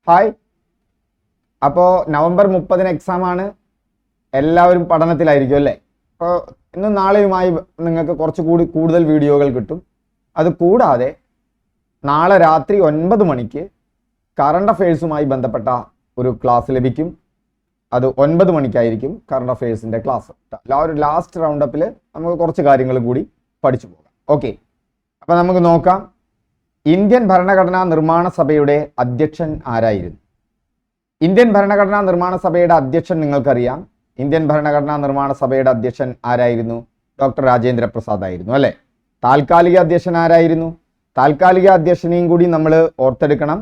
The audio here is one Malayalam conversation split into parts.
ഹായ്. അപ്പോൾ നവംബർ 30 എക്സാമാണ്. എല്ലാവരും പഠനത്തിലായിരിക്കും അല്ലേ? അപ്പോൾ ഇന്നും നാളെയുമായി നിങ്ങൾക്ക് കുറച്ചുകൂടി കൂടുതൽ വീഡിയോകൾ കിട്ടും. അത് കൂടാതെ നാളെ രാത്രി 9 മണിക്ക് കറണ്ട് അഫയേഴ്സുമായി ബന്ധപ്പെട്ട ഒരു ക്ലാസ് ലഭിക്കും. അത് 9 മണിക്കായിരിക്കും കറണ്ട് അഫയേഴ്സിൻ്റെ ക്ലാസ്. ഒരു ലാസ്റ്റ് റൗണ്ടപ്പിൽ നമുക്ക് കുറച്ച് കാര്യങ്ങൾ കൂടി പഠിച്ചു പോകാം. ഓക്കെ, അപ്പോൾ നമുക്ക് നോക്കാം. ഇന്ത്യൻ ഭരണഘടനാ നിർമ്മാണ സഭയുടെ അധ്യക്ഷൻ ആരായിരുന്നു? ഇന്ത്യൻ ഭരണഘടനാ നിർമ്മാണ സഭയുടെ അധ്യക്ഷൻ നിങ്ങൾക്കറിയാം. ഇന്ത്യൻ ഭരണഘടനാ നിർമ്മാണ സഭയുടെ അധ്യക്ഷൻ ആരായിരുന്നു? ഡോക്ടർ രാജേന്ദ്ര പ്രസാദ് ആയിരുന്നു അല്ലേ? താൽക്കാലിക അധ്യക്ഷൻ ആരായിരുന്നു? താൽക്കാലിക അധ്യക്ഷനെയും കൂടി നമ്മൾ ഓർത്തെടുക്കണം.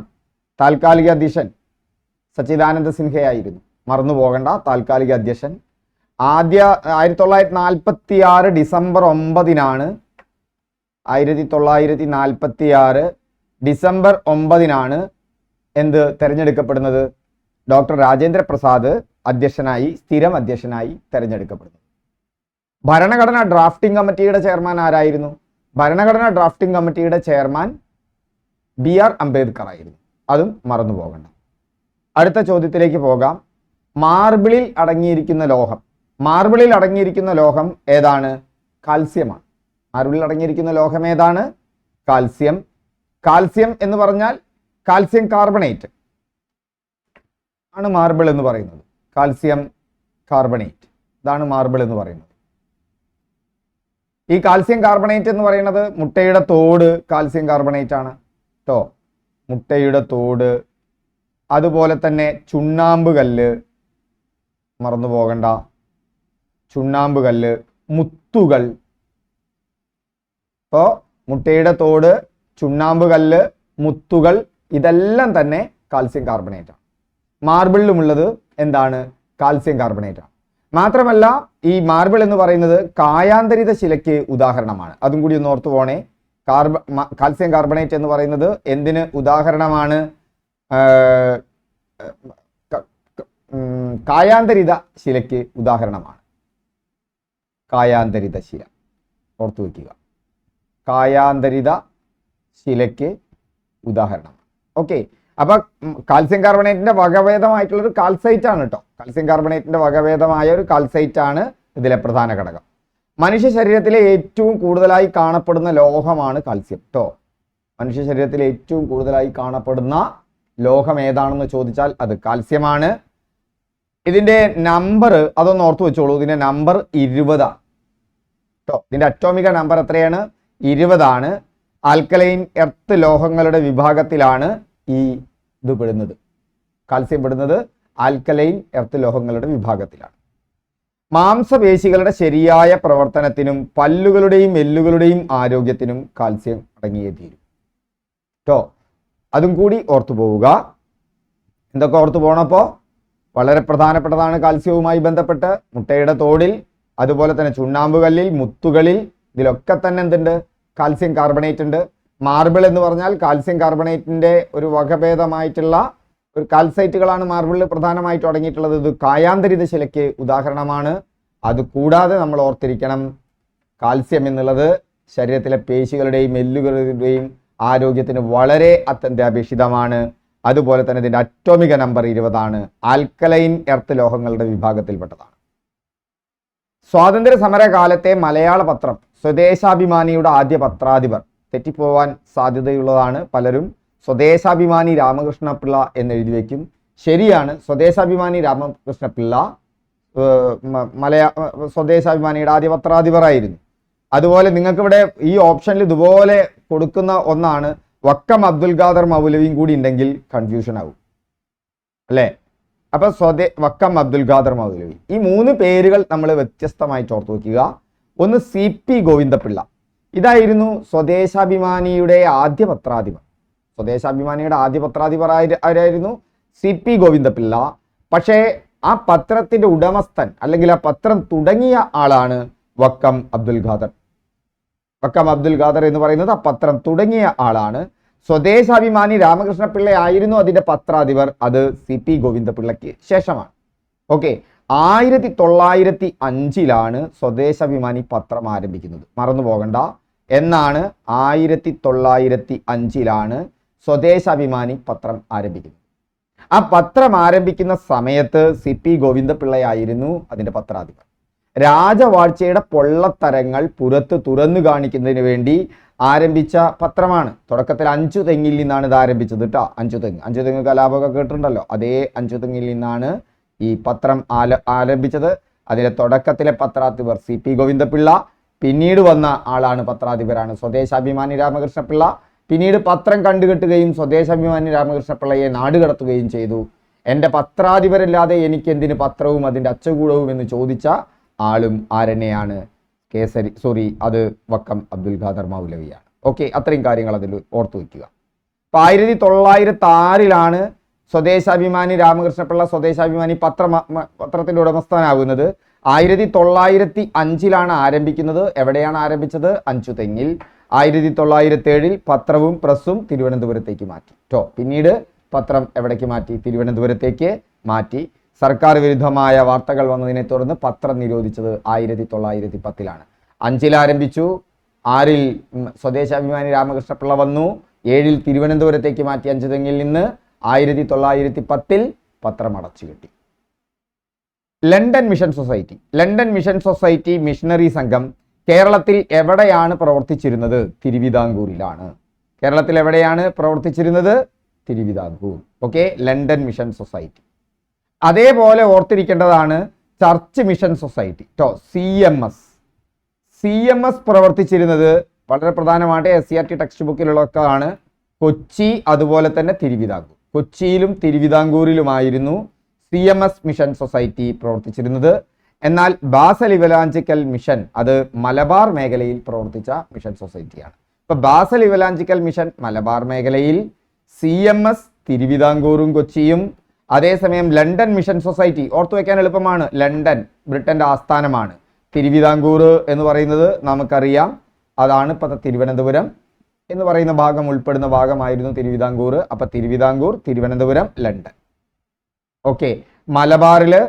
താൽക്കാലിക അധ്യക്ഷൻ സച്ചിദാനന്ദ സിൻഹയായിരുന്നു. മറന്നു പോകണ്ട. താൽക്കാലിക അധ്യക്ഷൻ 1946 ഡിസംബർ 9 1946 ഡിസംബർ 9 എന്ത് തിരഞ്ഞെടുക്കപ്പെടുന്നത്? ഡോക്ടർ രാജേന്ദ്ര പ്രസാദ് അധ്യക്ഷനായി, സ്ഥിരം അധ്യക്ഷനായി തിരഞ്ഞെടുക്കപ്പെടുന്നു. ഭരണഘടനാ ഡ്രാഫ്റ്റിംഗ് കമ്മിറ്റിയുടെ ചെയർമാൻ ആരായിരുന്നു? ഭരണഘടനാ ഡ്രാഫ്റ്റിംഗ് കമ്മിറ്റിയുടെ ചെയർമാൻ BR അംബേദ്കർ ആയിരുന്നു. അതും മറന്നു പോകണ്ട. അടുത്ത ചോദ്യത്തിലേക്ക് പോകാം. മാർബിളിൽ അടങ്ങിയിരിക്കുന്ന ലോഹം. മാർബിളിൽ അടങ്ങിയിരിക്കുന്ന ലോഹം ഏതാണ്? കാൽസ്യമാണ്. മാർബിളിൽ അടങ്ങിയിരിക്കുന്ന ലോഹം ഏതാണ്? കാൽസ്യം. കാൽസ്യം എന്ന് പറഞ്ഞാൽ കാൽസ്യം കാർബണേറ്റ് ആണ് മാർബിൾ എന്ന് പറയുന്നത്. കാൽസ്യം കാർബണേറ്റ്, ഇതാണ് മാർബിൾ എന്ന് പറയുന്നത്. ഈ കാൽസ്യം കാർബണേറ്റ് എന്ന് പറയുന്നത് മുട്ടയുടെ തോട് കാൽസ്യം കാർബണേറ്റ് ആണ് കേട്ടോ. മുട്ടയുടെ തോട്, അതുപോലെ തന്നെ ചുണ്ണാമ്പ് കല്ല്, മറന്നു പോകണ്ട. ചുണ്ണാമ്പ് കല്ല്, മുത്തുകൾ. ഇപ്പോൾ മുട്ടയുടെ തോട്, ചുണ്ണാമ്പ് കല്ല്, മുത്തുകൾ, ഇതെല്ലാം തന്നെ കാൽസ്യം കാർബണേറ്റ് ആണ്. മാർബിളിലുമുള്ളത് എന്താണ്? കാൽസ്യം കാർബണേറ്റ് ആണ്. മാത്രമല്ല ഈ മാർബിൾ എന്ന് പറയുന്നത് കായാന്തരിത ശിലയ്ക്ക് ഉദാഹരണമാണ്. അതും കൂടി ഒന്ന് ഓർത്തു പോണേ. കാൽസ്യം കാർബണേറ്റ് എന്ന് പറയുന്നത് എന്തിന് ഉദാഹരണമാണ്? കായാന്തരിത ശിലയ്ക്ക് ഉദാഹരണമാണ്. കായാന്തരിത ശില ഓർത്തു വയ്ക്കുക. കായാന്തരിത ശിലയ്ക്ക് ഉദാഹരണമാണ്. ഓക്കെ, അപ്പൊ കാൽസ്യം കാർബണേറ്റിന്റെ വകഭേദമായിട്ടുള്ളൊരു കാൽസൈറ്റ് ആണ് കേട്ടോ. കാൽസ്യം കാർബണേറ്റിന്റെ വകഭേദമായ ഒരു കാൽസൈറ്റ് ആണ് ഇതിലെ പ്രധാന ഘടകം. മനുഷ്യ ശരീരത്തിലെ ഏറ്റവും കൂടുതലായി കാണപ്പെടുന്ന ലോഹമാണ് കാൽസ്യം കേട്ടോ. മനുഷ്യ ശരീരത്തിലെ ഏറ്റവും കൂടുതലായി കാണപ്പെടുന്ന ലോഹം ഏതാണെന്ന് ചോദിച്ചാൽ അത് കാൽസ്യമാണ്. ഇതിന്റെ നമ്പർ അതൊന്ന് ഓർത്തു വെച്ചോളൂ. ഇതിന്റെ നമ്പർ 20 കേട്ടോ. ഇതിന്റെ അറ്റോമിക നമ്പർ എത്രയാണ്? 20 ആൽക്കലൈൻ എർത്ത് ലോഹങ്ങളുടെ വിഭാഗത്തിലാണ് ഈ ഇത് പെടുന്നത്. കാൽസ്യം പെടുന്നത് ആൽക്കലൈൻ എർത്ത് ലോഹങ്ങളുടെ വിഭാഗത്തിലാണ്. മാംസപേശികളുടെ ശരിയായ പ്രവർത്തനത്തിനും പല്ലുകളുടെയും എല്ലുകളുടെയും ആരോഗ്യത്തിനും കാൽസ്യം അടങ്ങിയേ തീരും കേട്ടോ. അതും കൂടി ഓർത്തു പോവുക. എന്തൊക്കെ ഓർത്തു പോകണപ്പോൾ വളരെ പ്രധാനപ്പെട്ടതാണ് കാൽസ്യവുമായി ബന്ധപ്പെട്ട്. മുട്ടയുടെ തോടിൽ, അതുപോലെ തന്നെ ചുണ്ണാമ്പ് കല്ലിൽ, മുത്തുകളിൽ, ഇതിലൊക്കെ തന്നെ എന്തുണ്ട്? കാൽസ്യം കാർബണേറ്റ് ഉണ്ട്. മാർബിൾ എന്ന് പറഞ്ഞാൽ കാൽസ്യം കാർബണേറ്റിന്റെ ഒരു വകഭേദമായിട്ടുള്ള ഒരു കാൽസൈറ്റുകളാണ് മാർബിളിൽ പ്രധാനമായിട്ട് അടങ്ങിയിട്ടുള്ളത്. ഇത് കായാന്തരിത ശിലയ്ക്ക് ഉദാഹരണമാണ്. അതുകൂടാതെ നമ്മൾ ഓർത്തിരിക്കണം, കാൽസ്യം എന്നുള്ളത് ശരീരത്തിലെ പേശികളുടെയും എല്ലുകളുടെയും ആരോഗ്യത്തിന് വളരെ അത്യന്താപേക്ഷിതമാണ്. അതുപോലെ തന്നെ ഇതിന്റെ അറ്റോമിക നമ്പർ 20 ആൽക്കലൈൻ എർത്ത് ലോഹങ്ങളുടെ വിഭാഗത്തിൽപ്പെട്ടതാണ്. സ്വാതന്ത്ര്യ സമര കാലത്തെ മലയാള പത്രം സ്വദേശാഭിമാനിയുടെ ആദ്യ പത്രാധിപർ. തെറ്റിപ്പോവാൻ സാധ്യതയുള്ളതാണ്. പലരും സ്വദേശാഭിമാനി രാമകൃഷ്ണപിള്ള എന്നെഴുതി വയ്ക്കും. ശരിയാണ്, സ്വദേശാഭിമാനി രാമകൃഷ്ണപിള്ള സ്വദേശാഭിമാനിയുടെ ആദ്യ പത്രാധിപറായിരുന്നു. അതുപോലെ നിങ്ങൾക്കിവിടെ ഈ ഓപ്ഷനിൽ ഇതുപോലെ കൊടുക്കുന്ന ഒന്നാണ് വക്കം അബ്ദുൽ ഖാദർ മൗലവിയും കൂടി ഉണ്ടെങ്കിൽ കൺഫ്യൂഷൻ ആവും അല്ലേ? അപ്പൊ വക്കം അബ്ദുൽ ഖാദർ മൗലവി, ഈ 3 പേരുകൾ നമ്മൾ വ്യത്യസ്തമായിട്ട് ഓർത്തു വയ്ക്കുക. ഒന്ന് CP ഗോവിന്ദപിള്ള, ഇതായിരുന്നു സ്വദേശാഭിമാനിയുടെ ആദ്യ പത്രാധിപർ. സ്വദേശാഭിമാനിയുടെ ആദ്യ പത്രാധിപർ ആരായിരുന്നു? CP ഗോവിന്ദപിള്ള. പക്ഷേ ആ പത്രത്തിന്റെ ഉടമസ്ഥൻ അല്ലെങ്കിൽ ആ പത്രം തുടങ്ങിയ ആളാണ് വക്കം അബ്ദുൽ ഖാദർ. വക്കം അബ്ദുൽ ഖാദർ എന്ന് പറയുന്നത് ആ പത്രം തുടങ്ങിയ ആളാണ്. സ്വദേശാഭിമാനി രാമകൃഷ്ണപിള്ള ആയിരുന്നു അതിന്റെ പത്രാധിപർ. അത് CP ഗോവിന്ദപിള്ളയ്ക്ക് ശേഷമാണ്. ഓക്കെ, 1905 സ്വദേശാഭിമാനി പത്രം ആരംഭിക്കുന്നത്. മറന്നു പോകണ്ട. എന്നാണ് 1905 സ്വദേശാഭിമാനി പത്രം ആരംഭിക്കുന്നത്. ആ പത്രം ആരംഭിക്കുന്ന സമയത്ത് CP ഗോവിന്ദപിള്ളയായിരുന്നു അതിന്റെ പത്രാധിപർ. രാജവാഴ്ചയുടെ പൊള്ളത്തരങ്ങൾ പുറത്ത് തുറന്നു കാണിക്കുന്നതിന് വേണ്ടി ആരംഭിച്ച പത്രമാണ്. തുടക്കത്തിൽ അഞ്ചുതെങ്ങിൽ നിന്നാണ് ഇത് ആരംഭിച്ചത് കേട്ടോ. അഞ്ചുതെങ്ങ് കലാപമൊക്കെ കേട്ടിട്ടുണ്ടല്ലോ, അതേ അഞ്ചുതെങ്ങിൽ നിന്നാണ് ഈ പത്രം ആരംഭിച്ചത്. അതിന്റെ തുടക്കത്തിലെ പത്രാധിപർ CP ഗോവിന്ദപിള്ള, പിന്നീട് വന്ന ആളാണ് പത്രാധിപരാണ് സ്വദേശാഭിമാനി രാമകൃഷ്ണപിള്ള. പിന്നീട് പത്രം കണ്ടുകെട്ടുകയും സ്വദേശാഭിമാനി രാമകൃഷ്ണപിള്ളയെ നാടുകടത്തുകയും ചെയ്തു. എൻ്റെ പത്രാധിപരല്ലാതെ എനിക്ക് എന്തിന് പത്രവും അതിൻ്റെ അച്ചകൂടവും എന്ന് ചോദിച്ച ആളും ആരെന്നെയാണ്? അത് വക്കം അബ്ദുൽ ഖാദർ മൗലവിയാണ്. ഓക്കെ, അത്രയും കാര്യങ്ങൾ അതിൽ ഓർത്തു വയ്ക്കുക. അപ്പോൾ 1906 സ്വദേശാഭിമാനി രാമകൃഷ്ണപിള്ള സ്വദേശാഭിമാനി പത്രത്തിൻ്റെ ഉടമസ്ഥനാകുന്നത്. 1905 ആരംഭിക്കുന്നത്. എവിടെയാണ് ആരംഭിച്ചത്? അഞ്ചുതെങ്ങിൽ. 1907 പത്രവും പ്രസ്സും തിരുവനന്തപുരത്തേക്ക് മാറ്റി കേട്ടോ. പിന്നീട് പത്രം എവിടേക്ക് മാറ്റി? തിരുവനന്തപുരത്തേക്ക് മാറ്റി. സർക്കാർ വിരുദ്ധമായ വാർത്തകൾ വന്നതിനെ തുടർന്ന് പത്രം നിരോധിച്ചത് 1910 5 ആരംഭിച്ചു. 6 സ്വദേശാഭിമാനി രാമകൃഷ്ണപിള്ള വന്നു. 7 തിരുവനന്തപുരത്തേക്ക് മാറ്റി അഞ്ചുതെങ്ങിൽ നിന്ന്. 1910 പത്രം അടച്ചു കിട്ടി. ലണ്ടൻ മിഷൻ സൊസൈറ്റി മിഷണറി സംഘം കേരളത്തിൽ എവിടെയാണ് പ്രവർത്തിച്ചിരുന്നത്? തിരുവിതാംകൂറിലാണ്. കേരളത്തിൽ എവിടെയാണ് പ്രവർത്തിച്ചിരുന്നത്? Thiruvithamkoor. Okay, London mission society. അതേപോലെ ഓർത്തിരിക്കേണ്ടതാണ് ചർച്ച് മിഷൻ സൊസൈറ്റി കേട്ടോ. CMS പ്രവർത്തിച്ചിരുന്നത് വളരെ പ്രധാനമായിട്ട് SCERT ടെക്സ്റ്റ് ബുക്കിലുള്ളതാണ്. കൊച്ചി, അതുപോലെ തന്നെ തിരുവിതാംകൂർ. കൊച്ചിയിലും തിരുവിതാംകൂറിലുമായിരുന്നു CMS മിഷൻ സൊസൈറ്റി പ്രവർത്തിച്ചിരുന്നത്. എന്നാൽ ബാസൽ ഇവലാഞ്ചിക്കൽ മിഷൻ അത് മലബാർ മേഖലയിൽ പ്രവർത്തിച്ച മിഷൻ സൊസൈറ്റിയാണ്. ഇപ്പൊ ബാസൽ ഇവലാഞ്ചിക്കൽ മിഷൻ മലബാർ മേഖലയിൽ, CMS തിരുവിതാംകൂറും കൊച്ചിയും. അതേസമയം ലണ്ടൻ മിഷൻ സൊസൈറ്റി ഓർത്തു വയ്ക്കാൻ എളുപ്പമാണ്. ലണ്ടൻ ബ്രിട്ടന്റെ ആസ്ഥാനമാണ്. തിരുവിതാംകൂർ എന്ന് പറയുന്നത് നമുക്കറിയാം, അതാണ് ഇപ്പോഴത്തെ തിരുവനന്തപുരം എന്ന് പറയുന്ന ഭാഗം ഉൾപ്പെടുന്ന ഭാഗമായിരുന്നു തിരുവിതാംകൂർ. അപ്പൊ തിരുവിതാംകൂർ, തിരുവനന്തപുരം, ലണ്ടൻ. ഓക്കെ, മലബാറില്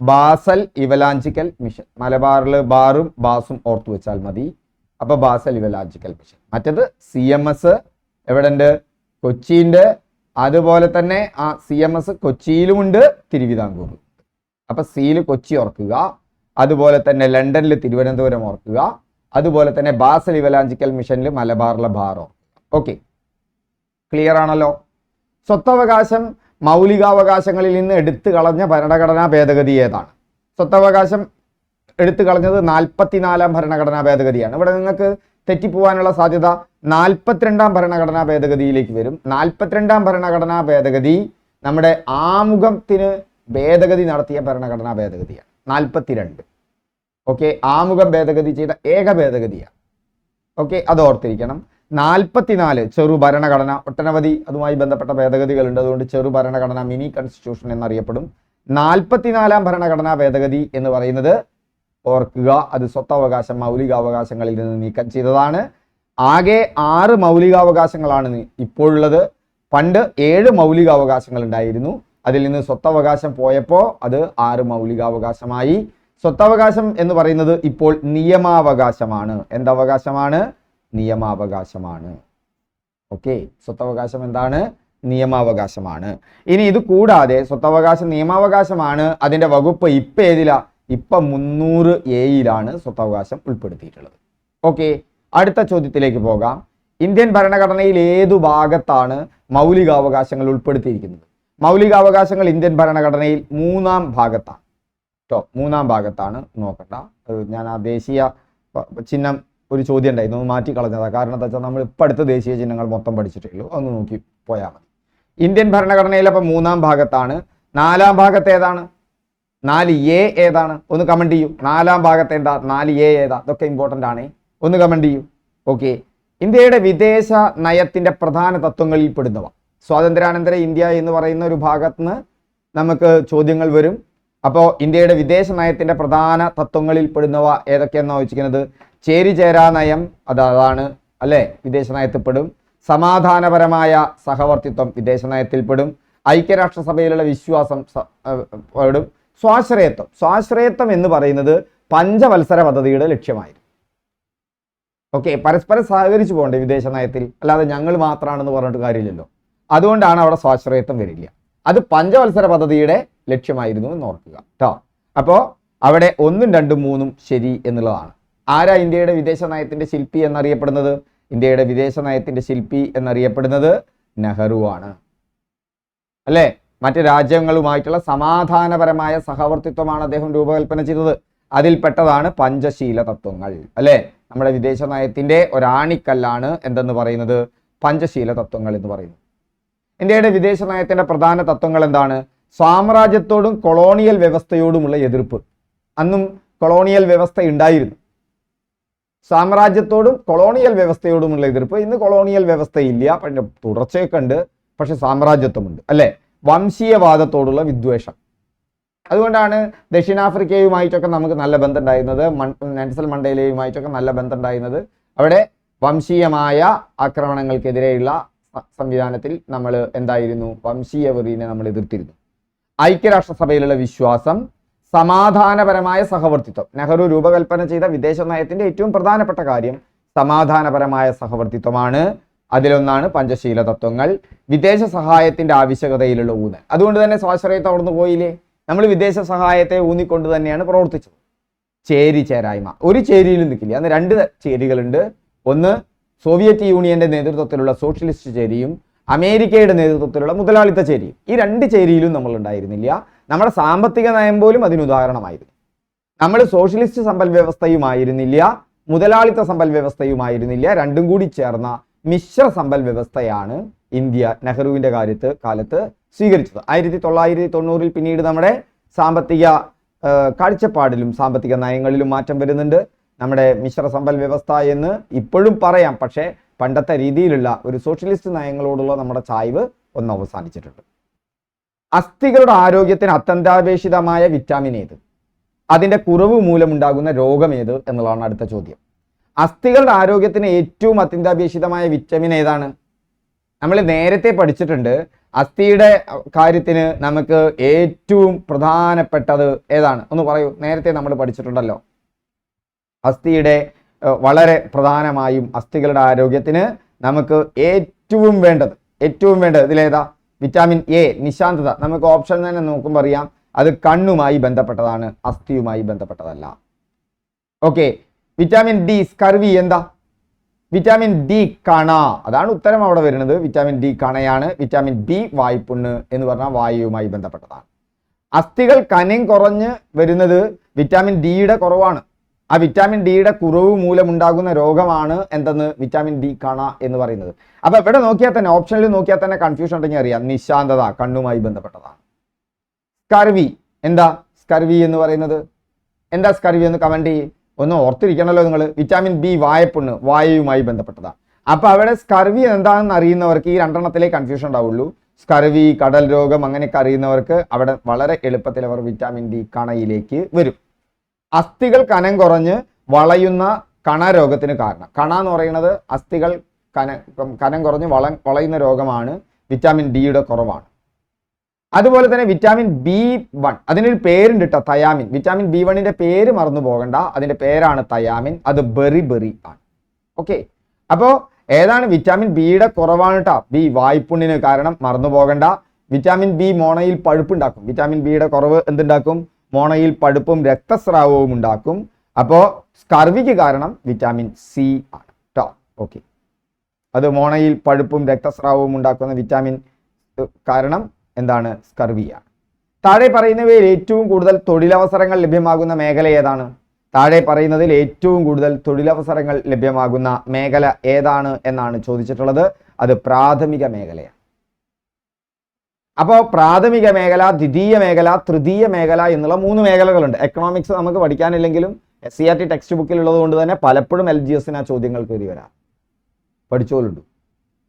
ബാസൽ ഇവലാഞ്ചിക്കൽ മിഷൻ. മലബാറിൽ ബാറും ബാസും ഓർത്തു വെച്ചാൽ മതി. അപ്പൊ ബാസൽ ഇവലാഞ്ചിക്കൽ മിഷൻ. മറ്റത് CMS എവിടെ ഉണ്ട്? കൊച്ചിയുണ്ട്. അതുപോലെ തന്നെ ആ CMS കൊച്ചിയിലുമുണ്ട്, തിരുവിതാംകൂറും. അപ്പൊ സിയിൽ കൊച്ചി ഓർക്കുക, അതുപോലെ തന്നെ ലണ്ടനിൽ തിരുവനന്തപുരം ഓർക്കുക, അതുപോലെ തന്നെ ബാസൽ ഇവലാഞ്ചിക്കൽ മിഷനിൽ മലബാറിലെ ബാർ ഓർക്കുക. ഓക്കെ, ക്ലിയർ ആണല്ലോ? സ്വത്തവകാശം മൗലികാവകാശങ്ങളിൽ നിന്ന് എടുത്തു കളഞ്ഞ ഭരണഘടനാ ഭേദഗതി ഏതാണ്? സ്വത്തവകാശം എടുത്തു കളഞ്ഞത് 44-ാം ഭരണഘടനാ ഭേദഗതിയാണ്. ഇവിടെ നിങ്ങൾക്ക് തെറ്റിപ്പോവാനുള്ള സാധ്യത 42-ാം ഭരണഘടനാ ഭേദഗതിയിലേക്ക് വരും. 42-ാം ഭരണഘടനാ ഭേദഗതി നമ്മുടെ ആമുഖത്തിന് ഭേദഗതി നടത്തിയ ഭരണഘടനാ ഭേദഗതിയാണ്. 42. ഓക്കെ, ആമുഖം ഭേദഗതി ചെയ്ത ഏക ഭേദഗതിയാണ്. ഓക്കെ, അത് ഓർത്തിരിക്കണം. 44 ചെറു ഭരണഘടന. ഒട്ടനവധി അതുമായി ബന്ധപ്പെട്ട ഭേദഗതികളുണ്ട്. അതുകൊണ്ട് ചെറു ഭരണഘടന, മിനി കോൺസ്റ്റിറ്റ്യൂഷൻ എന്നറിയപ്പെടും. 44-ാം ഭരണഘടനാ ഭേദഗതി എന്ന് പറയുന്നത് ഓർക്കുക, അത് സ്വത്തവകാശം മൗലികാവകാശങ്ങളിൽ നിന്ന് നീക്കം ചെയ്തതാണ്. ആകെ 6 മൗലികാവകാശങ്ങളാണ് ഇപ്പോഴുള്ളത്. പണ്ട് 7 മൗലികാവകാശങ്ങൾ ഉണ്ടായിരുന്നു. അതിൽ നിന്ന് സ്വത്തവകാശം പോയപ്പോൾ അത് 6 മൗലികാവകാശമായി. സ്വത്തവകാശം എന്ന് പറയുന്നത് ഇപ്പോൾ നിയമാവകാശമാണ്. എന്തവകാശമാണ്? നിയമാവകാശമാണ്. ഓക്കെ, സ്വത്തവകാശം എന്താണ്? നിയമാവകാശമാണ്. ഇനി ഇത് കൂടാതെ സ്വത്തവകാശം നിയമാവകാശമാണ്. അതിന്റെ വകുപ്പ് ഇപ്പൊ ഏതിലാ? ഇപ്പൊ 300A സ്വത്തവകാശം ഉൾപ്പെടുത്തിയിട്ടുള്ളത്. ഓക്കെ, അടുത്ത ചോദ്യത്തിലേക്ക് പോകാം. ഇന്ത്യൻ ഭരണഘടനയിൽ ഏതു ഭാഗത്താണ് മൗലികാവകാശങ്ങൾ ഉൾപ്പെടുത്തിയിരിക്കുന്നത്? മൗലികാവകാശങ്ങൾ ഇന്ത്യൻ ഭരണഘടനയിൽ 3-ാം ഭാഗത്താണ് കേട്ടോ. 3-ാം ഭാഗത്താണ്. നോക്കണ്ട, ഞാൻ ആ ദേശീയ ചിഹ്നം ഒരു ചോദ്യം ഉണ്ടായിരുന്നു, ഒന്ന് മാറ്റി കളഞ്ഞതാണ്. കാരണം എന്താ വെച്ചാൽ നമ്മൾ ഇപ്പം അടുത്ത ദേശീയ ചിഹ്നങ്ങൾ മൊത്തം പഠിച്ചിട്ടേ ഉള്ളൂ. ഒന്ന് നോക്കി പോയാൽ മതി. ഇന്ത്യൻ ഭരണഘടനയിൽ അപ്പം 3-ാം ഭാഗത്താണ്. 4-ാം ഭാഗത്ത് ഏതാണ്? 4A ഏതാണ്? ഒന്ന് കമന്റ് ചെയ്യൂ. 4-ാം ഭാഗത്ത് എന്താ? 4A ഏതാ? ഇതൊക്കെ ഇമ്പോർട്ടൻ്റ് ആണ്, ഒന്ന് കമന്റ് ചെയ്യൂ. ഓക്കെ, ഇന്ത്യയുടെ വിദേശ നയത്തിന്റെ പ്രധാന തത്വങ്ങളിൽ പെടുന്നവ. സ്വാതന്ത്ര്യാനന്തര ഇന്ത്യ എന്ന് പറയുന്ന ഒരു ഭാഗത്ത് നിന്ന് നമുക്ക് ചോദ്യങ്ങൾ വരും. അപ്പോൾ ഇന്ത്യയുടെ വിദേശ നയത്തിന്റെ പ്രധാന തത്വങ്ങളിൽ പെടുന്നവ ഏതൊക്കെയെന്നാണ് ചോദിച്ചിരിക്കുന്നത്? ചേരിചേരാ നയം, അതാണ് അല്ലേ, വിദേശ നയത്തിൽപ്പെടും. സമാധാനപരമായ സഹവർത്തിത്വം വിദേശ നയത്തിൽപ്പെടും. ഐക്യരാഷ്ട്രസഭയിലുള്ള വിശ്വാസം പെടും. സ്വാശ്രയത്വം എന്ന് പറയുന്നത് പഞ്ചവത്സര പദ്ധതിയുടെ ലക്ഷ്യമായിരുന്നു. ഓക്കെ, പരസ്പരം സഹകരിച്ചു പോകണ്ടേ വിദേശ നയത്തിൽ, അല്ലാതെ ഞങ്ങൾ മാത്രമാണെന്ന് പറഞ്ഞിട്ട് കാര്യമില്ലല്ലോ. അതുകൊണ്ടാണ് അവിടെ സ്വാശ്രയത്വം വരില്ല. അത് പഞ്ചവത്സര പദ്ധതിയുടെ ലക്ഷ്യമായിരുന്നു എന്ന് ഓർക്കുക കേട്ടോ. അപ്പോൾ അവിടെ 1, 2, 3 ശരി എന്നുള്ളതാണ്. ആരാ ഇന്ത്യയുടെ വിദേശ നയത്തിന്റെ ശില്പി എന്നറിയപ്പെടുന്നത്? ഇന്ത്യയുടെ വിദേശ നയത്തിന്റെ ശില്പി എന്നറിയപ്പെടുന്നത് നെഹ്റു ആണ് അല്ലേ. മറ്റ് രാജ്യങ്ങളുമായിട്ടുള്ള സമാധാനപരമായ സഹവർത്തിത്വമാണ് അദ്ദേഹം രൂപകൽപ്പന ചെയ്തത്. അതിൽപ്പെട്ടതാണ് പഞ്ചശീല തത്വങ്ങൾ അല്ലേ. നമ്മുടെ വിദേശ നയത്തിന്റെ ഒരാണിക്കല്ലാണ് എന്തെന്ന് പറയുന്നത്? പഞ്ചശീല തത്വങ്ങൾ എന്ന് പറയുന്നത്. ഇന്ത്യയുടെ വിദേശ നയത്തിന്റെ പ്രധാന തത്വങ്ങൾ എന്താണ്? സാമ്രാജ്യത്തോടും കൊളോണിയൽ വ്യവസ്ഥയോടുമുള്ള എതിർപ്പ്. അന്നും കൊളോണിയൽ വ്യവസ്ഥ ഉണ്ടായിരുന്നു. സാമ്രാജ്യത്തോടും കൊളോണിയൽ വ്യവസ്ഥയോടുമുള്ള എതിർപ്പ്. ഇന്ന് കൊളോണിയൽ വ്യവസ്ഥയില്ല, പക്ഷെ തുടർച്ചയൊക്കെ ഉണ്ട്, പക്ഷെ സാമ്രാജ്യത്വമുണ്ട് അല്ലേ. വംശീയവാദത്തോടുള്ള വിദ്വേഷം. അതുകൊണ്ടാണ് ദക്ഷിണാഫ്രിക്കയുമായിട്ടൊക്കെ നമുക്ക് നല്ല ബന്ധം ഉണ്ടായിരുന്നത്, നെൽസൺ മണ്ടേലയുമായിട്ടൊക്കെ നല്ല ബന്ധം ഉണ്ടായിരുന്നത്. അവിടെ വംശീയമായ ആക്രമണങ്ങൾക്കെതിരെയുള്ള സംവിധാനത്തിൽ നമ്മൾ എന്തായിരുന്നു? വംശീയ വെറിനെ നമ്മൾ എതിർത്തിരുന്നു. ഐക്യരാഷ്ട്രസഭയിലുള്ള വിശ്വാസം, സമാധാനപരമായ സഹവർത്തിത്വം. നെഹ്റു രൂപകൽപ്പന ചെയ്ത വിദേശ നയത്തിന്റെ ഏറ്റവും പ്രധാനപ്പെട്ട കാര്യം സമാധാനപരമായ സഹവർത്തിത്വമാണ്. അതിലൊന്നാണ് പഞ്ചശീല തത്വങ്ങൾ. വിദേശ സഹായത്തിന്റെ ആവശ്യകതയിലുള്ള ഊന്നൽ. അതുകൊണ്ട് തന്നെ സ്വാശ്രയത്വം അവിടുന്ന് പോയില്ലേ. നമ്മൾ വിദേശ സഹായത്തെ ഊന്നിക്കൊണ്ട് തന്നെയാണ് പ്രവർത്തിച്ചത്. ചേരായ്മ. ഒരു ചേരിയിലും നിൽക്കില്ല. അന്ന് 2 ചേരികളുണ്ട്. ഒന്ന് സോവിയറ്റ് യൂണിയന്റെ നേതൃത്വത്തിലുള്ള സോഷ്യലിസ്റ്റ് ചേരിയും അമേരിക്കയുടെ നേതൃത്വത്തിലുള്ള മുതലാളിത്ത ചേരിയും. ഈ 2 ചേരിയിലും നമ്മൾ ഉണ്ടായിരുന്നില്ല. നമ്മുടെ സാമ്പത്തിക നയം പോലും അതിനുദാഹരണമായിരുന്നു. നമ്മൾ സോഷ്യലിസ്റ്റ് സമ്പൽ വ്യവസ്ഥയുമായിരുന്നില്ല, മുതലാളിത്ത സമ്പൽ വ്യവസ്ഥയുമായിരുന്നില്ല. രണ്ടും കൂടി ചേർന്ന മിശ്ര സമ്പൽ വ്യവസ്ഥയാണ് ഇന്ത്യ നെഹ്റുവിന്റെ കാലത്ത് സ്വീകരിച്ചത്. 1990 പിന്നീട് നമ്മുടെ സാമ്പത്തിക കാഴ്ചപ്പാടിലും സാമ്പത്തിക നയങ്ങളിലും മാറ്റം വരുന്നുണ്ട്. നമ്മുടെ മിശ്ര സമ്പൽ വ്യവസ്ഥ എന്ന് ഇപ്പോഴും പറയാം, പക്ഷേ പണ്ടത്തെ രീതിയിലുള്ള ഒരു സോഷ്യലിസ്റ്റ് നയങ്ങളോടുള്ള നമ്മുടെ ചായ്വ് ഒന്ന് അവസാനിച്ചിട്ടുണ്ട്. അസ്ഥികളുടെ ആരോഗ്യത്തിന് അത്യന്താപേക്ഷിതമായ വിറ്റാമിൻ ഏത്? അതിന്റെ കുറവ് മൂലമുണ്ടാകുന്ന രോഗം ഏത് എന്നുള്ളതാണ് അടുത്ത ചോദ്യം. അസ്ഥികളുടെ ആരോഗ്യത്തിന് ഏറ്റവും അത്യന്താപേക്ഷിതമായ വിറ്റമിൻ ഏതാണ്? നമ്മൾ നേരത്തെ പഠിച്ചിട്ടുണ്ട്. അസ്ഥിയുടെ കാര്യത്തിന് നമുക്ക് ഏറ്റവും പ്രധാനപ്പെട്ടത് ഏതാണ്? ഒന്ന് പറയൂ. നേരത്തെ നമ്മൾ പഠിച്ചിട്ടുണ്ടല്ലോ. അസ്ഥിയുടെ വളരെ പ്രധാനമായും അസ്ഥികളുടെ ആരോഗ്യത്തിന് നമുക്ക് ഏറ്റവും വേണ്ടത് ഇതിലേതാ? Vitamin A, നിശാന്തത. നമുക്ക് ഓപ്ഷൻ തന്നെ നോക്കുമ്പോൾ അറിയാം, അത് കണ്ണുമായി ബന്ധപ്പെട്ടതാണ്, അസ്ഥിയുമായി ബന്ധപ്പെട്ടതല്ല. ഓക്കെ. വിറ്റാമിൻ ഡി, സ്കർവി എന്താ? വിറ്റാമിൻ ഡി കണ, അതാണ് ഉത്തരം അവിടെ വരുന്നത്. വിറ്റാമിൻ ഡി കണയാണ്. വിറ്റാമിൻ ബി വായ്പുണ്ണ് എന്ന് പറഞ്ഞാൽ വായുവുമായി ബന്ധപ്പെട്ടതാണ്. അസ്ഥികൾ കനം കുറഞ്ഞ് വരുന്നത് വിറ്റാമിൻ ഡിയുടെ കുറവാണ്. ആ വിറ്റാമിൻ ഡിയുടെ കുറവ് മൂലമുണ്ടാകുന്ന രോഗമാണ് എന്തെന്ന്? വിറ്റാമിൻ ഡി കണ എന്ന് പറയുന്നത്. അപ്പൊ ഇവിടെ നോക്കിയാൽ തന്നെ, ഓപ്ഷനിൽ നോക്കിയാൽ തന്നെ കൺഫ്യൂഷൻ ഉണ്ടെങ്കിൽ അറിയാം. നിശാന്തത കണ്ണുമായി ബന്ധപ്പെട്ടതാണ്. സ്കർവി എന്താ? സ്കർവി എന്ന് പറയുന്നത് എന്താ? സ്കർവി എന്ന് കമന്റ് ചെയ്യും. ഒന്ന് ഓർത്തിരിക്കണമല്ലോ നിങ്ങൾ. വിറ്റാമിൻ ബി വായ്പുണ്ണ്, വായുവുമായി ബന്ധപ്പെട്ടതാണ്. അപ്പൊ അവിടെ സ്കർവി എന്താണെന്ന് അറിയുന്നവർക്ക് ഈ 2 കൺഫ്യൂഷൻ ഉണ്ടാവുള്ളൂ. സ്കർവി, കടൽ രോഗം അങ്ങനെയൊക്കെ അറിയുന്നവർക്ക് അവിടെ വളരെ എളുപ്പത്തിൽ അവർ വിറ്റാമിൻ ഡി കണയിലേക്ക് വരും. അസ്ഥികൾ കനം കുറഞ്ഞ് വളയുന്ന കണരോഗത്തിന് കാരണം. കണ എന്ന് പറയുന്നത് അസ്ഥികൾ കനം കുറഞ്ഞ് വളയുന്ന രോഗമാണ്. വിറ്റാമിൻ ഡിയുടെ കുറവാണ്. അതുപോലെ തന്നെ വിറ്റാമിൻ B1, അതിനൊരു പേരുണ്ട് കേട്ടോ, തയാമിൻ. വിറ്റാമിൻ B1ന്റെ പേര് മറന്നു പോകണ്ട, അതിന്റെ പേരാണ് തയാമിൻ. അത് ബെറി ആണ്. ഓക്കെ. അപ്പോൾ ഏതാണ്? വിറ്റാമിൻ ബിയുടെ കുറവാണ് കേട്ടോ. ബി വായ്പുണ്ണിന് കാരണം, മറന്നു പോകണ്ട. വിറ്റാമിൻ ബി മോണയിൽ പഴുപ്പുണ്ടാക്കും. വിറ്റാമിൻ ബിയുടെ കുറവ് എന്തുണ്ടാക്കും? മോണയിൽ പഴുപ്പും രക്തസ്രാവവും ഉണ്ടാക്കും. അപ്പോൾ സ്കർവിക്ക് കാരണം വിറ്റാമിൻ സി ആണ് കേട്ടോ. ഓക്കെ. അത് മോണയിൽ പഴുപ്പും രക്തസ്രാവവും ഉണ്ടാക്കുന്ന വിറ്റാമിൻ കാരണം എന്താണ്? സ്കർവിയാണ്. താഴെ പറയുന്നവയിൽ ഏറ്റവും കൂടുതൽ തൊഴിലവസരങ്ങൾ ലഭ്യമാകുന്ന മേഖല ഏതാണ്? താഴെ പറയുന്നതിൽ ഏറ്റവും കൂടുതൽ തൊഴിലവസരങ്ങൾ ലഭ്യമാകുന്ന മേഖല ഏതാണ് എന്നാണ് ചോദിച്ചിട്ടുള്ളത്. അത് പ്രാഥമിക മേഖലയാണ്. അപ്പോൾ പ്രാഥമിക മേഖല, ദ്വിതീയ മേഖല, തൃതീയ മേഖല എന്നുള്ള 3 മേഖലകളുണ്ട്. എക്കണോമിക്സ് നമുക്ക് പഠിക്കാനില്ലെങ്കിലും SCERT ടെക്സ്റ്റ് ബുക്കിൽ ഉള്ളത് കൊണ്ട് തന്നെ പലപ്പോഴും LGSന് ആ ചോദ്യങ്ങൾക്ക് കയറി വരാം. പഠിച്ചോളുണ്ട്.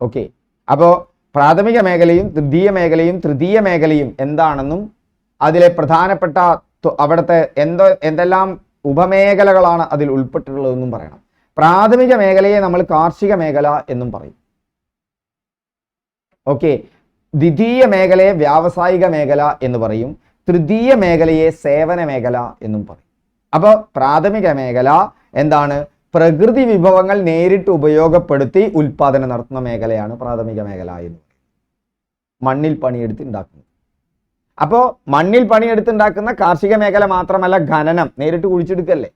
ഓക്കെ. അപ്പോൾ പ്രാഥമിക മേഖലയും ദ്വിതീയ മേഖലയും തൃതീയ മേഖലയും എന്താണെന്നും അതിലെ പ്രധാനപ്പെട്ട അവിടുത്തെ എന്തെല്ലാം ഉപമേഖലകളാണ് അതിൽ ഉൾപ്പെട്ടിട്ടുള്ളതെന്നും പറയണം. പ്രാഥമിക മേഖലയെ നമ്മൾ കാർഷിക മേഖല എന്നും പറയും. ഓക്കെ. ദ്വിതീയ മേഖലയെ വ്യാവസായിക മേഖല എന്ന് പറയും. തൃതീയ മേഖലയെ സേവന മേഖല എന്നും പറയും. അപ്പോൾ പ്രാഥമിക മേഖല എന്താണ്? പ്രകൃതി വിഭവങ്ങൾ നേരിട്ട് ഉപയോഗപ്പെടുത്തി ഉൽപാദനം നടത്തുന്ന മേഖലയാണ് പ്രാഥമിക മേഖല എന്ന്. മണ്ണിൽ പണിയെടുത്ത് ഉണ്ടാക്കുന്നത്. അപ്പോൾ മണ്ണിൽ പണിയെടുത്തുണ്ടാക്കുന്ന കാർഷിക മേഖല മാത്രമല്ല ഖനനം, നേരിട്ട് കുഴിച്ചെടുക്കല്ലേ,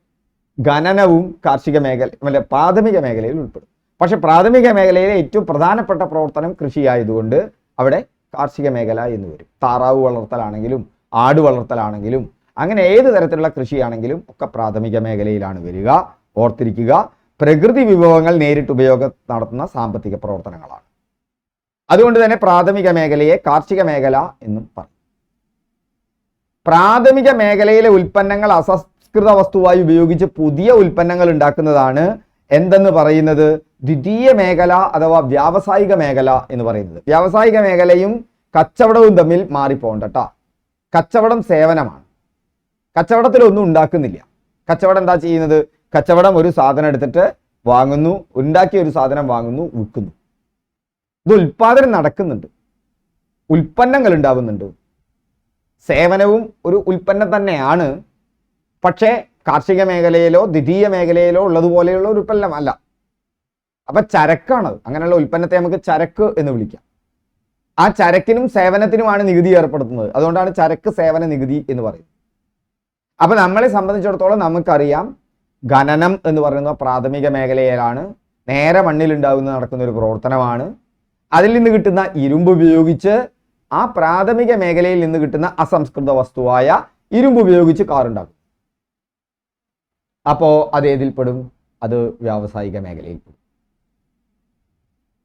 ഖനനവും കാർഷിക മേഖല പ്രാഥമിക മേഖലയിൽ ഉൾപ്പെടും. പക്ഷെ പ്രാഥമിക മേഖലയിലെ ഏറ്റവും പ്രധാനപ്പെട്ട പ്രവർത്തനം കൃഷിയായതുകൊണ്ട് അവിടെ കാർഷിക മേഖല എന്ന് വരും. താറാവ് വളർത്തലാണെങ്കിലും ആട് വളർത്തലാണെങ്കിലും അങ്ങനെ ഏത് തരത്തിലുള്ള കൃഷിയാണെങ്കിലും ഒക്കെ പ്രാഥമിക മേഖലയിലാണ് വരിക. ഓർത്തിരിക്കുക, പ്രകൃതി വിഭവങ്ങൾ നേരിട്ട് ഉപയോഗം നടത്തുന്ന സാമ്പത്തിക പ്രവർത്തനങ്ങളാണ്. അതുകൊണ്ട് തന്നെ പ്രാഥമിക മേഖലയെ കാർഷിക മേഖല എന്നും പറയും. പ്രാഥമിക മേഖലയിലെ ഉൽപ്പന്നങ്ങൾ അസംസ്കൃത വസ്തുവായി ഉപയോഗിച്ച് പുതിയ ഉൽപ്പന്നങ്ങൾ ഉണ്ടാക്കുന്നതാണ് എന്തെന്ന് പറയുന്നത് ദ്വിതീയ മേഖല അഥവാ വ്യാവസായിക മേഖല എന്ന് പറയുന്നത്. വ്യാവസായിക മേഖലയും കച്ചവടവും തമ്മിൽ മാറിപ്പോകണ്ട കേട്ടോ. കച്ചവടം സേവനമാണ്. കച്ചവടത്തിലൊന്നും ഉണ്ടാക്കുന്നില്ല. കച്ചവടം എന്താ ചെയ്യുന്നത്? കച്ചവടം ഒരു സാധനം എടുത്തിട്ട് വാങ്ങുന്നു, ഉണ്ടാക്കിയ ഒരു സാധനം വാങ്ങുന്നു, വിൽക്കുന്നു. ഇത് ഉൽപാദനം നടക്കുന്നുണ്ട്, ഉൽപ്പന്നങ്ങൾ ഉണ്ടാവുന്നുണ്ട്. സേവനവും ഒരു ഉൽപ്പന്നം തന്നെയാണ്. പക്ഷേ കാർഷിക മേഖലയിലോ ദ്വിതീയ മേഖലയിലോ ഉള്ളതുപോലെയുള്ള ഒരു ഉൽപ്പന്നം അല്ല. അപ്പൊ ചരക്കാണ്. അങ്ങനെയുള്ള ഉൽപ്പന്നത്തെ നമുക്ക് ചരക്ക് എന്ന് വിളിക്കാം. ആ ചരക്കിനും സേവനത്തിനുമാണ് നികുതി ഏർപ്പെടുത്തുന്നത്. അതുകൊണ്ടാണ് ചരക്ക് സേവന നികുതി എന്ന് പറയുന്നത്. അപ്പൊ നമ്മളെ സംബന്ധിച്ചിടത്തോളം നമുക്കറിയാം, ഖനനം എന്ന് പറയുന്ന പ്രാഥമിക മേഖലയിലാണ്. നേരെ മണ്ണിൽ നടക്കുന്ന ഒരു പ്രവർത്തനമാണ്. അതിൽ നിന്ന് കിട്ടുന്ന ഇരുമ്പ് ഉപയോഗിച്ച് ആ പ്രാഥമിക മേഖലയിൽ നിന്ന് കിട്ടുന്ന അസംസ്കൃത വസ്തുവായ ഇരുമ്പ് ഉപയോഗിച്ച് കാറുണ്ടാക്കും. അപ്പോ അത് ഏതിൽ പെടും? അത് വ്യാവസായിക മേഖലയിൽ പെടും.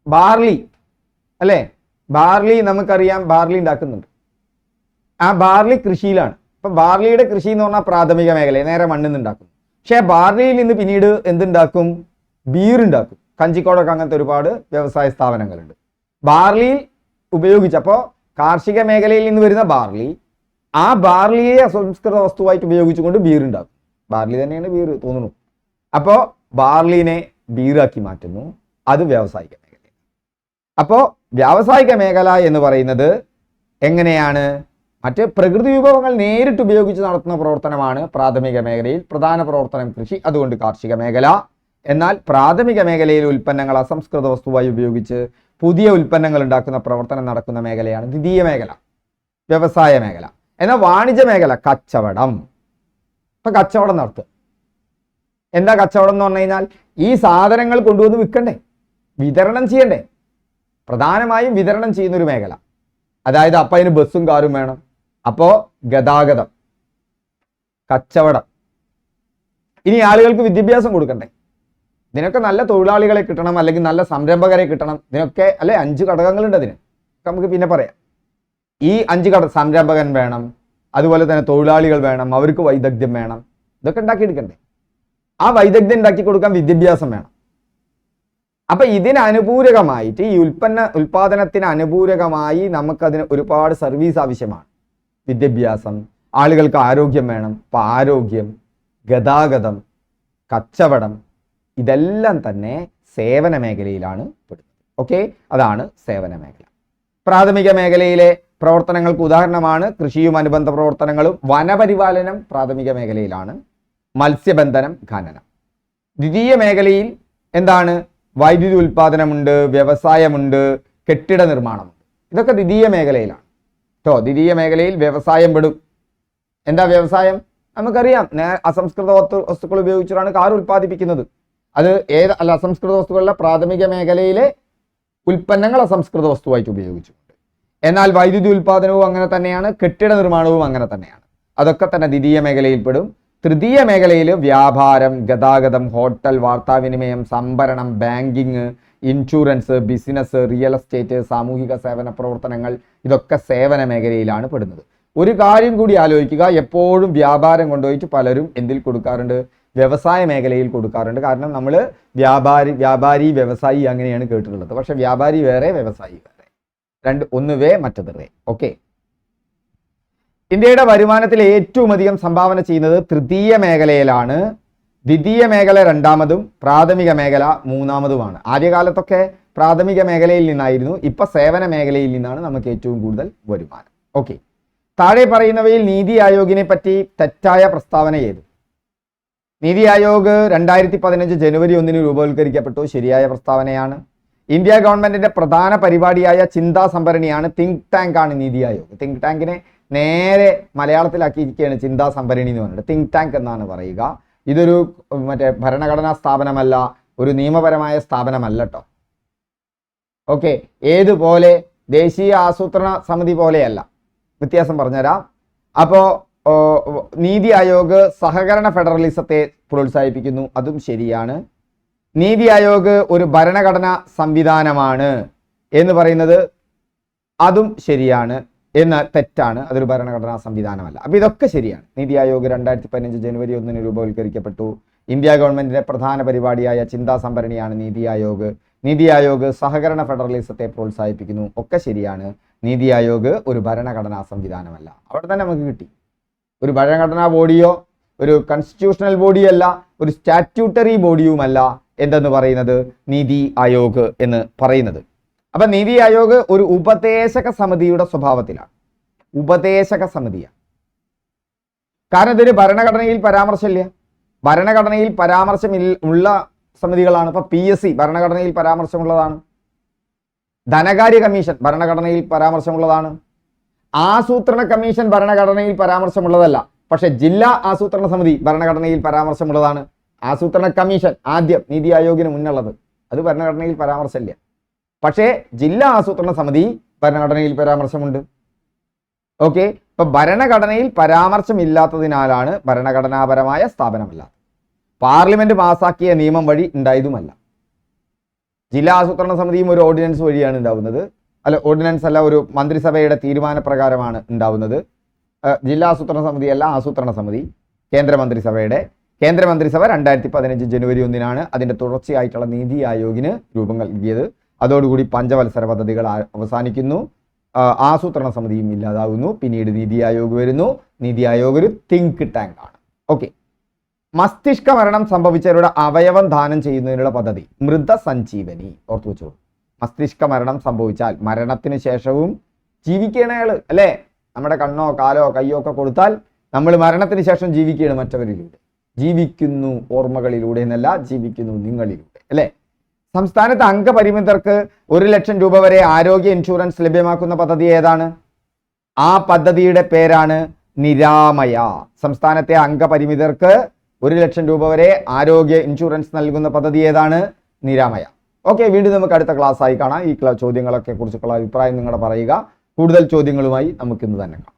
ബാർലി അല്ലേ? ബാർലി നമുക്കറിയാം, ബാർലി ഉണ്ടാക്കുന്നുണ്ട്. ആ ബാർലി കൃഷിയിലാണ്. ഇപ്പൊ ബാർലിയുടെ കൃഷി എന്ന് പറഞ്ഞാൽ പ്രാഥമിക മേഖല, നേരെ മണ്ണിൽ നിന്ന് ഉണ്ടാക്കും. പക്ഷെ ബാർലിയിൽ നിന്ന് പിന്നീട് എന്തുണ്ടാക്കും? ബീർ ഉണ്ടാക്കും. കഞ്ചിക്കോടൊക്കെ അങ്ങനത്തെ ഒരുപാട് വ്യവസായ സ്ഥാപനങ്ങളുണ്ട്. ബാർലിയിൽ ഉപയോഗിച്ചപ്പോൾ കാർഷിക മേഖലയിൽ നിന്ന് വരുന്ന ബാർലി, ആ ബാർലിയെ അസംസ്കൃത വസ്തുവായിട്ട് ഉപയോഗിച്ചുകൊണ്ട് ബീർ ഉണ്ടാക്കും. ബാർലി തന്നെയാണ് ബീർ തോന്നുന്നു. അപ്പോൾ ബാർലിനെ ബീറാക്കി മാറ്റുന്നു. അത് വ്യാവസായിക മേഖല. അപ്പോൾ വ്യാവസായിക മേഖല എന്ന് പറയുന്നത് എങ്ങനെയാണ്? മറ്റ് പ്രകൃതി വിഭവങ്ങൾ നേരിട്ട് ഉപയോഗിച്ച് നടത്തുന്ന പ്രവർത്തനമാണ് പ്രാഥമിക മേഖലയിൽ. പ്രധാന പ്രവർത്തനം കൃഷി, അതുകൊണ്ട് കാർഷിക മേഖല. എന്നാൽ പ്രാഥമിക മേഖലയിൽ ഉൽപ്പന്നങ്ങൾ അസംസ്കൃത വസ്തുവായി ഉപയോഗിച്ച് പുതിയ ഉൽപ്പന്നങ്ങൾ ഉണ്ടാക്കുന്ന പ്രവർത്തനം നടക്കുന്ന മേഖലയാണ് ദ്വിതീയ മേഖല, വ്യവസായ മേഖല. എന്നാൽ വാണിജ്യ മേഖല കച്ചവടം. ഇപ്പൊ കച്ചവടം നടത്തുക. എന്താ കച്ചവടം എന്ന് പറഞ്ഞു കഴിഞ്ഞാൽ ഈ സാധനങ്ങൾ കൊണ്ടുവന്ന് വിൽക്കണ്ടേ, വിതരണം ചെയ്യണ്ടേ? പ്രധാനമായും വിതരണം ചെയ്യുന്ന ഒരു മേഖല. അതായത് അപ്പം അതിന് ബസ്സും കാറും വേണം. അപ്പോൾ ഗതാഗതം, കച്ചവടം. ഇനി ആളുകൾക്ക് വിദ്യാഭ്യാസം കൊടുക്കണ്ടേ? ഇതിനൊക്കെ നല്ല തൊഴിലാളികളെ കിട്ടണം, അല്ലെങ്കിൽ നല്ല സംരംഭകരെ കിട്ടണം. ഇതിനൊക്കെ അല്ലെ 5 ഘടകങ്ങളുണ്ട്. അതിന് നമുക്ക് പിന്നെ പറയാം. ഈ 5 സംരംഭകൻ വേണം, അതുപോലെ തന്നെ തൊഴിലാളികൾ വേണം, അവർക്ക് വൈദഗ്ധ്യം വേണം. ഇതൊക്കെ ഉണ്ടാക്കിയെടുക്കണ്ടേ? ആ വൈദഗ്ധ്യം ഉണ്ടാക്കി കൊടുക്കാൻ വിദ്യാഭ്യാസം വേണം. അപ്പൊ ഇതിന് അനുപൂരകമായിട്ട്, ഈ ഉൽപാദനത്തിന് അനുപൂരകമായി നമുക്കതിന് ഒരുപാട് സർവീസ് ആവശ്യമാണ്. വിദ്യാഭ്യാസം, ആളുകൾക്ക് ആരോഗ്യം വേണം. അപ്പൊ ആരോഗ്യം, ഗതാഗതം, കച്ചവടം, ഇതെല്ലാം തന്നെ സേവന മേഖലയിലാണ് പെടുന്നത്. ഓക്കെ, അതാണ് സേവന മേഖല. പ്രാഥമിക മേഖലയിലെ പ്രവർത്തനങ്ങൾക്ക് ഉദാഹരണമാണ് കൃഷിയും അനുബന്ധ പ്രവർത്തനങ്ങളും. വനപരിപാലനം പ്രാഥമിക മേഖലയിലാണ്. മത്സ്യബന്ധനം, ഖനനം. ദ്വിതീയ മേഖലയിൽ എന്താണ്? വൈദ്യുതി ഉൽപാദനമുണ്ട്, വ്യവസായമുണ്ട്, കെട്ടിട നിർമ്മാണമുണ്ട്. ഇതൊക്കെ ദ്വിതീയ മേഖലയിലാണ് കേട്ടോ. ദ്വിതീയ മേഖലയിൽ വ്യവസായം പെടും. എന്താ വ്യവസായം? നമുക്കറിയാം, അസംസ്കൃത വസ്തുക്കൾ ഉപയോഗിച്ചിട്ടാണ് കാർ ഉൽപ്പാദിപ്പിക്കുന്നത്. അത് അസംസ്കൃത വസ്തുക്കളുടെ പ്രാഥമിക മേഖലയിലെ ഉൽപ്പന്നങ്ങൾ അസംസ്കൃത വസ്തുവായിട്ട് ഉപയോഗിച്ചിട്ടുണ്ട്. എന്നാൽ വൈദ്യുതി ഉൽപാദനവും അങ്ങനെ തന്നെയാണ്, കെട്ടിട നിർമ്മാണവും അങ്ങനെ തന്നെയാണ്. അതൊക്കെ തന്നെ ദ്വിതീയ മേഖലയിൽ പെടും. തൃതീയ മേഖലയിൽ വ്യാപാരം, ഗതാഗതം, ഹോട്ടൽ, വാർത്താവിനിമയം, സംഭരണം, banking, insurance, business, real estate, സാമൂഹിക സേവന പ്രവർത്തനങ്ങൾ, ഇതൊക്കെ സേവന മേഖലയിലാണ് പെടുന്നത്. ഒരു കാര്യം കൂടി ആലോചിക്കുക, എപ്പോഴും വ്യാപാരം കൊണ്ടുപോയിട്ട് പലരും എന്തിൽ കൊടുക്കാറുണ്ട്? വ്യവസായ മേഖലയിൽ കൊടുക്കാറുണ്ട്. കാരണം നമ്മൾ വ്യാപാരി വ്യവസായി അങ്ങനെയാണ് കേട്ടിട്ടുള്ളത്. പക്ഷെ വ്യാപാരി വേറെ, വ്യവസായി വേറെ. ഒന്ന് വേ, മറ്റത് റേ. ഓക്കെ. ഇന്ത്യയുടെ വരുമാനത്തിൽ ഏറ്റവും അധികം സംഭാവന ചെയ്യുന്നത് തൃതീയ മേഖലയിലാണ്. ദ്വിതീയ മേഖല രണ്ടാമതും പ്രാഥമിക മേഖല മൂന്നാമതുമാണ്. ആദ്യകാലത്തൊക്കെ പ്രാഥമിക മേഖലയിൽ നിന്നായിരുന്നു. ഇപ്പൊ സേവന മേഖലയിൽ നിന്നാണ് നമുക്ക് ഏറ്റവും കൂടുതൽ വരുമാനം. ഓക്കെ. താഴെ പറയുന്നവയിൽ നീതി ആയോഗിനെ പറ്റി തെറ്റായ പ്രസ്താവന ഏത്? നീതി ആയോഗ് 2015 ജനുവരി 1 രൂപവത്കരിക്കപ്പെട്ടു. ശരിയായ പ്രസ്താവനയാണ്. ഇന്ത്യ ഗവൺമെന്റിന്റെ പ്രധാന പരിപാടിയായ ചിന്താ സംഭരണിയാണ്, തിങ്ക് ടാങ്ക് ആണ് നീതി ആയോഗ്. തിങ്ക് ടാങ്കിനെ നേരെ മലയാളത്തിലാക്കിയിരിക്കുകയാണ് ചിന്താ സംഭരണി എന്ന് പറഞ്ഞിട്ട്. തിങ്ക് ടാങ്ക് എന്നാണ് പറയുക. ഇതൊരു മറ്റേ ഭരണഘടനാ സ്ഥാപനമല്ല, ഒരു നിയമപരമായ സ്ഥാപനമല്ല കേട്ടോ. ഓക്കെ, ഏതുപോലെ ദേശീയ ആസൂത്രണ സമിതി പോലെയല്ല. വ്യത്യാസം പറഞ്ഞുതരാം. അപ്പോൾ നീതി ആയോഗ് സഹകരണ ഫെഡറലിസത്തെ പ്രോത്സാഹിപ്പിക്കുന്നു, അതും ശരിയാണ്. നീതി ആയോഗ് ഒരു ഭരണഘടനാ സംവിധാനമാണ് എന്ന് പറയുന്നത് അതും ശരിയാണ്. എന്നാൽ തെറ്റാണ്, അതൊരു ഭരണഘടനാ സംവിധാനമല്ല. അപ്പോൾ ഇതൊക്കെ ശരിയാണ്. നീതി ആയോഗ് 2015 ജനുവരി 1 രൂപവൽക്കരിക്കപ്പെട്ടു. ഇന്ത്യ ഗവൺമെന്റിന്റെ പ്രധാന പരിപാടിയായ ചിന്താ സംഭരണിയാണ് നീതി ആയോഗ്. നീതി ആയോഗ് സഹകരണ ഫെഡറലിസത്തെ പ്രോത്സാഹിപ്പിക്കുന്നു, ഒക്കെ ശരിയാണ്. നീതി ആയോഗ് ഒരു ഭരണഘടനാ സംവിധാനമല്ല. അവിടെ തന്നെ നമുക്ക് കിട്ടി. ഒരു ഭരണഘടനാ ബോഡിയോ ഒരു കോൺസ്റ്റിറ്റ്യൂഷണൽ ബോഡിയല്ല, ഒരു സ്റ്റാറ്റ്യൂട്ടറി ബോഡിയുമല്ല എന്തെന്ന് പറയുന്നത് നീതി ആയോഗ് എന്ന് പറയുന്നത്. അപ്പൊ നീതി ആയോഗ് ഒരു ഉപദേശക സമിതിയുടെ സ്വഭാവത്തിലാണ്. ഉപദേശക സമിതിയാണ്. കാരണം ഇതിന് ഭരണഘടനയിൽ പരാമർശമില്ല. ഭരണഘടനയിൽ ഉള്ള സമിതികളാണ്. ഇപ്പൊ PSC ഭരണഘടനയിൽ പരാമർശമുള്ളതാണ്. ധനകാര്യ കമ്മീഷൻ ഭരണഘടനയിൽ പരാമർശമുള്ളതാണ്. ആസൂത്രണ കമ്മീഷൻ ഭരണഘടനയിൽ പരാമർശമുള്ളതല്ല. പക്ഷെ ജില്ലാ ആസൂത്രണ സമിതി ഭരണഘടനയിൽ പരാമർശമുള്ളതാണ്. ആസൂത്രണ കമ്മീഷൻ ആദ്യം നീതി ആയോഗിന് മുന്നുള്ളത്, അത് ഭരണഘടനയിൽ പരാമർശമില്ല. പക്ഷേ ജില്ലാ ആസൂത്രണ സമിതി ഭരണഘടനയിൽ പരാമർശമുണ്ട്. ഓക്കെ, ഇപ്പൊ ഭരണഘടനയിൽ പരാമർശമില്ലാത്തതിനാലാണ് ഭരണഘടനാപരമായ സ്ഥാപനമല്ല. പാർലമെന്റ് പാസാക്കിയ നിയമം വഴി ഉണ്ടായതുമല്ല. ജില്ലാ ആസൂത്രണ സമിതിയും ഒരു ഓർഡിനൻസ് വഴിയാണ് ഉണ്ടാവുന്നത്. അല്ല, ഓർഡിനൻസ് അല്ല, ഒരു മന്ത്രിസഭയുടെ തീരുമാനപ്രകാരമാണ് ഉണ്ടാവുന്നത്. ജില്ലാ ആസൂത്രണ സമിതിയല്ല, ആസൂത്രണ സമിതി കേന്ദ്രമന്ത്രിസഭ 2015 ജനുവരി 1 അതിന്റെ തുടർച്ചയായിട്ടുള്ള നീതി ആയോഗിന് രൂപം നൽകിയത്. അതോടുകൂടി പഞ്ചവത്സര പദ്ധതികൾ അവസാനിക്കുന്നു. ആസൂത്രണ സമിതിയും ഇല്ലാതാവുന്നു. പിന്നീട് നീതി ആയോഗ് വരുന്നു. നീതി ആയോഗ് ഒരു തിങ്ക് ടാങ്ക് ആണ്. ഓക്കെ, മസ്തിഷ്ക മരണം സംഭവിച്ചവരുടെ അവയവം ദാനം ചെയ്യുന്നതിനുള്ള പദ്ധതി മൃതസഞ്ജീവനി. ഓർത്തു വെച്ചോ, മസ്തിഷ്ക മരണം സംഭവിച്ചാൽ മരണത്തിന് ശേഷവും ജീവിക്കണ അയാള് അല്ലേ? നമ്മുടെ കണ്ണോ കാലോ കയ്യോ ഒക്കെ കൊടുത്താൽ നമ്മൾ മരണത്തിന് ശേഷം ജീവിക്കുകയാണ് മറ്റവരിലൂടെ. ജീവിക്കുന്നു ഓർമ്മകളിലൂടെ എന്നല്ല, ജീവിക്കുന്നു നിങ്ങളിലൂടെ അല്ലേ? സംസ്ഥാനത്ത് അംഗപരിമിതർക്ക് 1 ലക്ഷം രൂപ വരെ ആരോഗ്യ ഇൻഷുറൻസ് ലഭ്യമാക്കുന്ന പദ്ധതി ഏതാണ്? ആ പദ്ധതിയുടെ പേരാണ് നിരാമയ. സംസ്ഥാനത്തെ അംഗപരിമിതർക്ക് 1 ലക്ഷം രൂപ വരെ ആരോഗ്യ ഇൻഷുറൻസ് നൽകുന്ന പദ്ധതി ഏതാണ്? നിരാമയ. ഓക്കെ, വീണ്ടും നമുക്ക് അടുത്ത ക്ലാസ് ആയി കാണാം. ഈ ചോദ്യങ്ങളൊക്കെ കുറിച്ചുള്ള അഭിപ്രായം നിങ്ങളുടെ പറയുക. കൂടുതൽ ചോദ്യങ്ങളുമായി നമുക്കിന്ന് തന്നെ കാണാം.